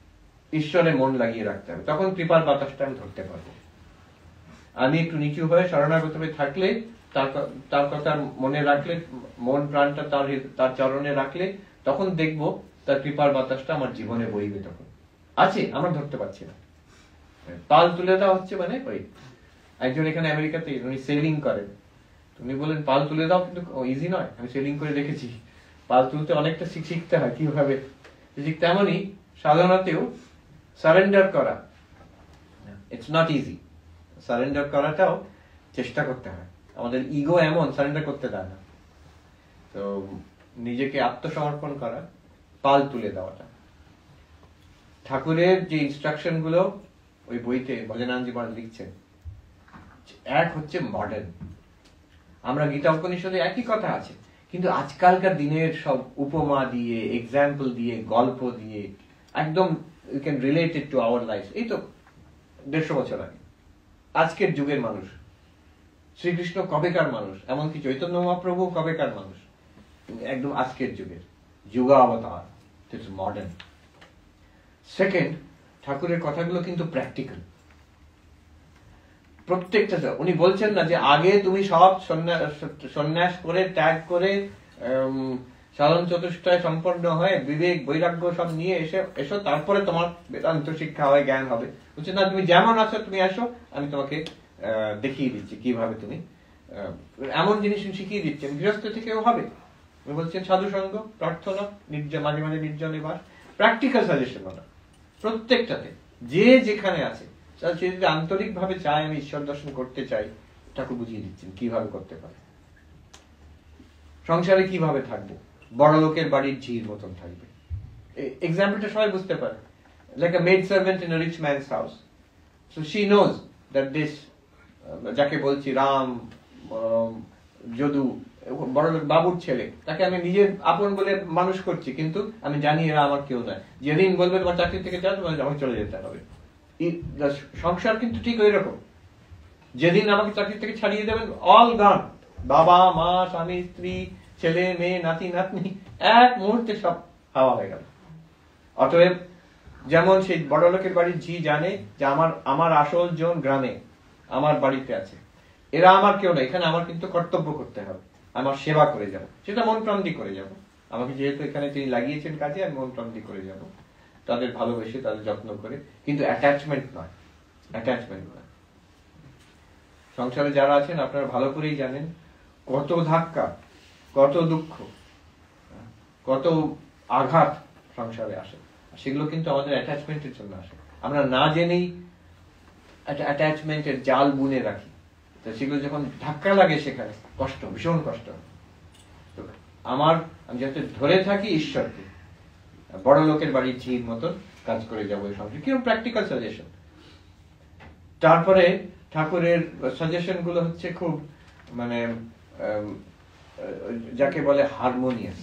ঈশ্বরে মন লাগিয়ে রাখতে হবে, তখন কৃপার বাতাসটা আমি ধরতে পারবো। আমি একটু নিচু হয়ে শরণাগত হয়ে থাকলে, তার কথা মনে রাখলে, মন প্রাণটা তার চরণে রাখলে, তখন দেখবো তার কৃপার বাতাসটা আমার জীবনে বইবে। তখন আছে, আমরা ধরতে পারছি না। পাল তুলে দেওয়া হচ্ছে মানে ওই একজন এখানে আমেরিকাতে উনি সেলিং করেন, উনি বলেন পাল তুলে দাও, কিন্তু ইজি নয়। আমি সেলিং করে দেখেছি, পাল তুলতে অনেকটা শিখতে হয় কিভাবে। ঠিক তেমনই সাধনাতেও সারেন্ডার করা, ইটস নট ইজি। সারেন্ডার করাটাও চেষ্টা করতে হয়, আমাদের ইগো এমন সারেন্ডার করতে দেয় না। তো নিজেকে আত্মসমর্পণ করা, পাল তুলে দেওয়াটা। ঠাকুরের যে ইনস্ট্রাকশন গুলো ওই বইতে ভজনানন্দজি মহারাজ লিখছেন, এক হচ্ছে মডার্ন। আমরা গীতা উপনিষদে একই কথা আছে, কিন্তু আজকালকার দিনের সব উপমা দিয়ে, এক্সাম্পল দিয়ে, গল্প দিয়ে, একদম you can relate it to our life. এই তো 150 বছর আগে, আজকের যুগের মানুষ। শ্রীকৃষ্ণ কবেকার মানুষ, এমনকি চৈতন্য মহাপ্রভু কবেকার মানুষ, একদম আজকের যুগের যুগাবতার, ইটস মডার্ন। সেকেন্ড, ঠাকুরের কথাগুলো কিন্তু প্র্যাকটিক্যাল। প্রত্যেকটা, উনি বলছেন না যে আগে তুমি সব সন্ন্যাস করে, ত্যাগ করে, সাধন চতুষ্টয় সম্পন্ন হয়ে, বিবেক বৈরাগ্য সব নিয়ে এসো, তারপরে তোমার বেদান্ত শিক্ষা হয়, জ্ঞান হবে। বলছে না, তুমি যেমন আছো তুমি আসো, আমি তোমাকে দেখিয়ে দিচ্ছি কিভাবে তুমি এমন জিনিস শিখিয়ে দিচ্ছেন। গৃহস্থ থেকেও হবে, উনি বলছেন সাধু সঙ্গ, প্রার্থনা, মাঝে মাঝে নির্জনে বাস, প্র্যাকটিক্যাল সাজেশন ওরা প্রত্যেকটাতে। যে যেখানে আছে, সে যদি আন্তরিক ভাবে চায় আমি ঈশ্বর দর্শন করতে চাই, ঠাকুর বুঝিয়ে দিচ্ছেন কিভাবে করতে পারে। সংসারে কিভাবে থাকবো, বড় লোকের বাড়ির ঝির মতন থাকবে। এক্সাম্পলটা সবাই বুঝতে পারে, like a maid servant in a rich man's house, so she knows that this যাকে বলছি রাম, যদু, বড় লোক বাবুর ছেলে, তাকে আমি নিজের আপন বলে মানুষ করছি, কিন্তু আমি জানি এরা আমার কেউ নয়। যেদিন বলবে তোমার চাকরি থেকে যাও, তোমার আমাকে চলে যেতে হবে। সংসার কিন্তু ঠিক ওই রকম, যেদিন আমাকে চাকরি থেকে ছাড়িয়ে দেবেন, অল গান, বাবা মা স্বামী স্ত্রী ছেলে মেয়ে নাতি নাতনি এক মুহূর্তে সব হাওয়া হয়ে গেল। অতএব যেমন সেই বড় লোকের বাড়ির ঝি জানে যে আমার আসল জন গ্রামে, আমার বাড়িতে আছে, এরা আমার কেউ না, এখানে আমার কিন্তু কর্তব্য করতে হবে, আমার সেবা করে যাব, সেটা মন প্রাণ দিয়ে করে যাব। আমাকে যেহেতু এখানে তিনি লাগিয়েছেন কাজে, আমি মন প্রাণ দিয়ে করে যাব, তাদের ভালোবেসে, তাদের যত্ন করে, কিন্তু অ্যাটাচমেন্ট নয়, অ্যাটাচমেন্ট নয়। সংসারে যারা আছেন আপনারা ভালো করেই জানেন কত ধাক্কা, কত দুঃখ, কত আঘাত সংসারে আসে, সেগুলো কিন্তু আমাদের অ্যাটাচমেন্টের জন্য আসে। আমরা না জেনেই অ্যাটাচমেন্টের জাল বুনে রাখি, তো সেগুলো যখন ধাক্কা লাগে সেখানে কষ্ট, ভীষণ কষ্ট। আমি যাতে ধরে থাকি ঈশ্বরকে, বড় লোকের বাড়ির ঝির মতন কাজ করে যাবো এই সংসারে, কিরকম প্র্যাকটিক্যাল সাজেশন। তারপরে ঠাকুরের সাজেশন গুলো হচ্ছে খুব মানে যাকে বলে হারমোনিয়াস।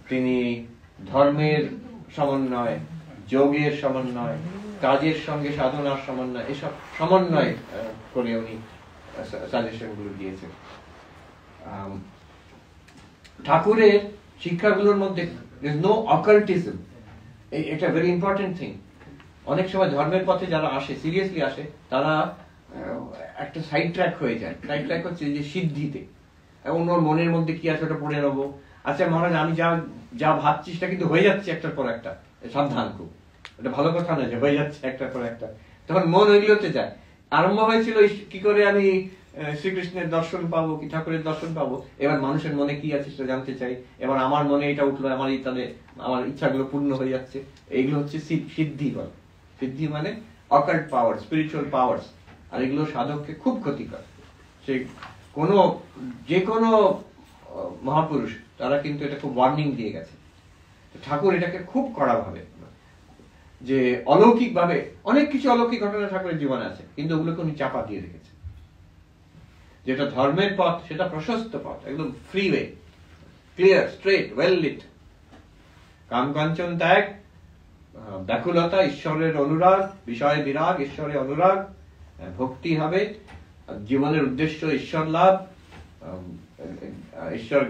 তিনি ধর্মের সমন্বয়, যোগের সমন্বয়, কাজের সঙ্গে সাধনার সমন্বয়, এসব সমন্বয় করে উনি সাজেশন গুলো দিয়েছেন। ঠাকুরের শিক্ষাগুলোর মধ্যে নো অকাল্টিজম, এটা ভেরি ইম্পর্টেন্ট থিং। অনেক সময় ধর্মের পথে যারা আসে, সিরিয়াসলি আসে, তারা একটা সাইড ট্র্যাক হয়ে যায়। সাইড ট্র্যাক হচ্ছে যে সিদ্ধিতে, অন্য মনের মধ্যে কি আছে ওটা পড়ে নেবো, আচ্ছা মহারাজ আমি যা যা ভাবছি সেটা কিন্তু হয়ে যাচ্ছে একটার পর একটা, সাবধান খুব, এটা ভালো কথা নয় যে হয়ে যাচ্ছে একটার পর একটা। তখন মন ওইগুলোতে যায়। আরম্ভ হয়েছিল কি করে আমি শ্রীকৃষ্ণের দর্শন পাবো, কি ঠাকুরের দর্শন পাবো, এবার মানুষের মনে কি আছে সেটা জানতে চাই, এবার আমার মনে এটা উঠলো, আমার ইচ্ছাগুলো পূর্ণ হয়ে যাচ্ছে। এইগুলো হচ্ছে সিদ্ধি বলে। সিদ্ধি মানে অকাল্ট পাওয়ার, স্পিরিচুয়াল পাওয়ার্স, আর এগুলো সাধককে খুব ক্ষতিকর। সে যে কোনো মহাপুরুষ তারা কিন্তু এটা খুব ওয়ার্নিং দিয়ে গেছে। ঠাকুর এটাকে খুব কড়া ভাবে, যে অলৌকিক ভাবে অনেক কিছু অলৌকিক ঘটনা ঠাকুরের জীবনে আছে, কিন্তু ওগুলোকে উনি চাপা দিয়ে রেখেছে। যেটা ধর্মের পথ সেটা প্রশস্ত পথ, একদম free way, clear, straight, well lit. কাম কাঞ্চন ত্যাগ, ব্যাকুলতা, ঈশ্বরের অনুরাগ, বিষয় বিরাগ, ঈশ্বরের অনুরাগ, ভক্তি হবে, জীবনের উদ্দেশ্য ঈশ্বর লাভ, ঈশ্বর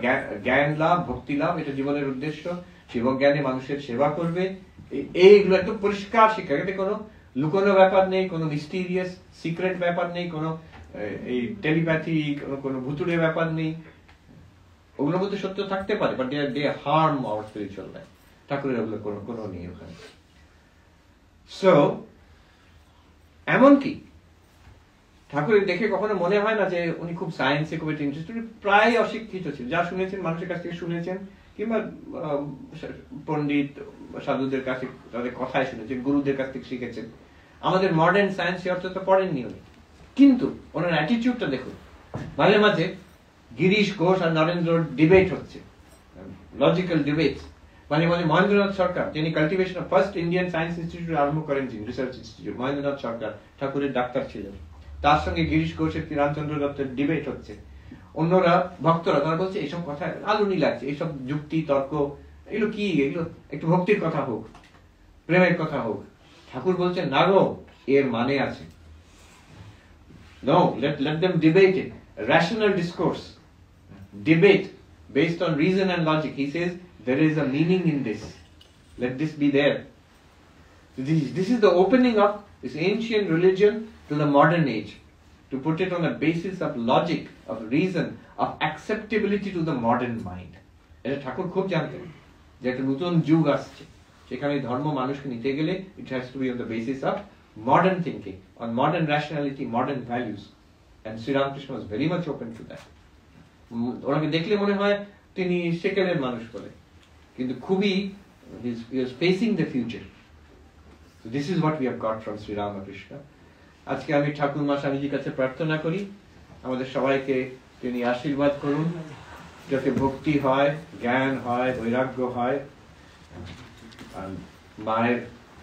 জ্ঞান লাভ, ভক্তি লাভ, এটা জীবনের উদ্দেশ্য। শিবজ্ঞানে মানুষের সেবা করবে, এইগুলো একদম পরিষ্কার শিক্ষা। এতে কোনো লুকোনো ব্যাপার নেই, কোনো মিস্টিরিয়াস সিক্রেট ব্যাপার নেই, কোনো এই টেলিপ্যাথি, কোনো ভুতুড়ে ব্যাপার নেই। ওগুলোর মধ্যে সত্য থাকতে পারে, but they harm our spiritual life. ঠাকুরের ওগুলো কোনো নেই ওখানে। সো এমনকি ঠাকুরের দেখে কখনো মনে হয় না যে উনি খুব সায়েন্সে খুব ইন্টারেস্টেড, প্রায় অশিক্ষিত ছিল। যা শুনেছেন মানুষের কাছ থেকে শুনেছেন, কিংবা পণ্ডিত সাধুদের কাছে তাদের কথায় শুনেছেন, গুরুদের কাছ থেকে শিখেছেন। আমাদের মডার্ন সায়েন্স অর্থ তো পড়েননি উনি, কিন্তু ওনার অ্যাটিটিউডটা দেখুন। মাঝে মাঝে গিরিশ ঘোষ আর নরেন্দ্র ডিবেট হচ্ছে, লজিক্যাল ডিবেটস। মাঝে মাঝে মহেন্দ্রনাথ সরকার, যিনি cultivation of first Indian science institute আরম্ভ করেন, রিসার্চ ইনস্টিটিউট, মহেন্দ্রনাথ সরকার ঠাকুরের ডাক্তার ছিলেন, তার সঙ্গে গিরিশ ঘোষের রামচন্দ্র দত্তের ডিবেট হচ্ছে। অন্যরা ভক্তরা তারা বলছে এইসব কথা আলুনি লাগছে, এইসব যুক্তি তর্ক, এগুলো কি, এগুলো একটু ভক্তির কথা হোক, প্রেমের কথা হোক। ঠাকুর বলছেন না গো, এর মানে আছে। No, let them debate it. Rational discourse, debate based on reason and logic. He says there is a meaning in this. Let this be there. This is the opening of this ancient religion to the modern age, to put it on a basis of logic, of reason, of acceptability to the modern mind. এটা ঠাকুর খুব জানতেন যে একটা নতুন যুগ আসছে, সেখানে ধর্ম মানুষকে নিতে গেলে it has to be on the basis of modern thinking, on modern rationality, modern values. And Sri Ramakrishna was very much open to that. ওনাকে দেখলে মনে হয় তিনি সেকেলের মানুষ বলে, কিন্তু খুবই he was facing the future. So this is what we have got from Sri Ramakrishna. আজকে আমি ঠাকুর মা স্বামীজির কাছে প্রার্থনা করি আমাদের সবাইকে তিনি আশীর্বাদ করুন, যাতে ভক্তি হয়, জ্ঞান হয়, বৈরাগ্য হয়। And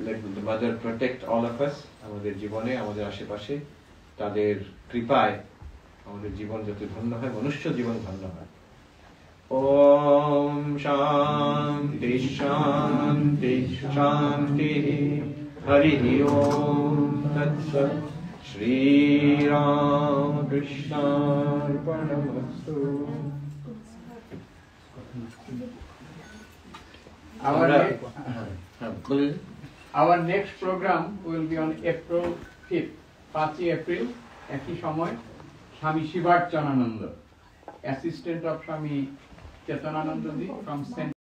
let the mother protect all of us, আমাদের জীবনে, আমাদের আশেপাশে, তাদের কৃপায় আমাদের জীবন যাতে ধন্য হয়, মনুষ্য জীবন ধন্য হয়। ওম শান্তি শান্তি শান্তি, হরি ওম তৎসৎ। Shri রামকৃষ্ণার্পণমস্তু। Our next program will be on April 5th, 5 April, একই সময়, স্বামী শিবার্চনানন্দ, assistant of Swami Chetanananda ji from St.